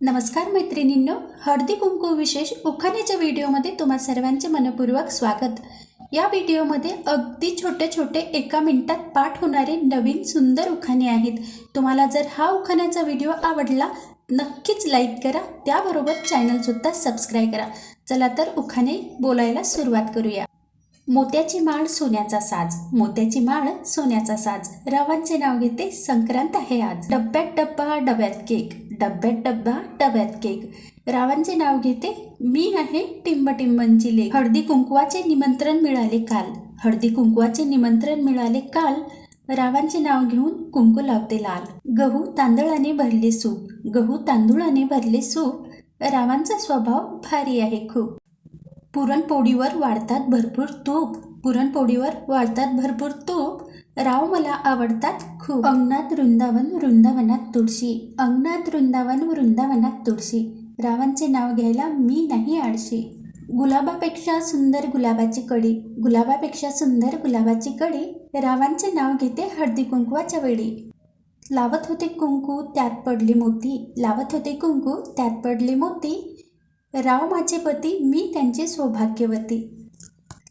नमस्कार मैत्रिणींनो, हळदी कुंकू विशेष उखाण्याच्या व्हिडिओमध्ये तुम्हा सर्वांचे मनपूर्वक स्वागत। या व्हिडिओमध्ये अगदी छोटे छोटे एका मिनिटात पाठ होणारे नवीन सुंदर उखाणे आहेत। तुम्हाला जर हा उखाण्याचा व्हिडिओ आवडला नक्कीच लाईक करा, त्याबरोबर चॅनल सुद्धा सबस्क्राइब करा। चला तर उखाणे बोलायला सुरुवात करूया। मोत्याची माळ सोन्याचा साज, मोत्याची माळ सोन्याचा साज, रावांचे नाव घेते संक्रांत आहे आज। डब्यात डब्बा डब्यात केक, डब्यात डब्बा डब्यात केक, रावांचे नाव घेते मी आहे टिंबटिंबांची लेक। हळदी कुंकवाचे निमंत्रण मिळाले काल, हळदी कुंकवाचे निमंत्रण मिळाले काल, रावांचे नाव घेऊन कुंकू लावते लाल। गहू तांदळाने भरले सूप, गहू तांदूळाने भरले सूप, रावांचा स्वभाव भारी आहे खूप। पुरणपोळीवर वाढतात भरपूर तूप, पुरणपोळीवर वाढतात भरपूर तूप, राव मला आवडतात खूप। अंगणात वृंदावन वृंदावनात तुळशी, अंगणात वृंदावन वृंदावनात तुळशी, रावांचे नाव घ्यायला मी नाही आळशी। गुलाबापेक्षा सुंदर गुलाबाची कडी, गुलाबापेक्षा सुंदर गुलाबाची कडी, रावांचे नाव घेते हळदी कुंकवाच्या वेळी। लावत होते कुंकू त्यात पडले मोती, लावत होते कुंकू त्यात पडले मोती, राव माझे पती मी त्यांचे सौभाग्यवती।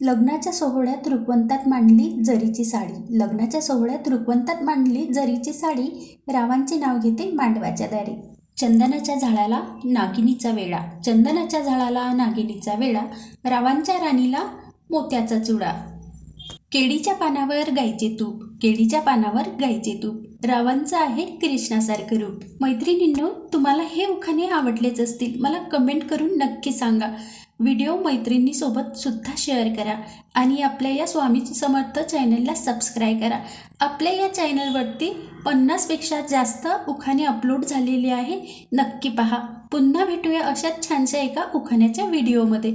लग्नाच्या सोहळ्यात रुखवंतात मांडली जरीची साडी, लग्नाच्या सोहळ्यात रुखवंतात मांडली जरीची साडी, रावांचे नाव घेते मांडवाच्या दारी। चंदनाच्या झाडाला नागिनीचा वेळा, चंदनाच्या झाडाला नागिनीचा वेळा, रावांच्या राणीला मोत्याचा चुडा। केळीच्या पानावर गायचे तूप, केळीच्या पानावर गायचे तूप, रावांचं आहे कृष्णासारखं रूप। मैत्रिणींनो, तुम्हाला हे उखाणे आवडलेच असतील, मला कमेंट करून नक्की सांगा। व्हिडिओ मैत्रिणीसोबत सुद्धा शेअर करा आणि आपल्या या स्वामी समर्थ चॅनलला सबस्क्राईब करा। आपल्या या चॅनलवरती 50पेक्षा जास्त उखाणे अपलोड झालेले आहे, नक्की पहा। पुन्हा भेटूया अशाच छानशा एका उखाण्याच्या व्हिडिओमध्ये।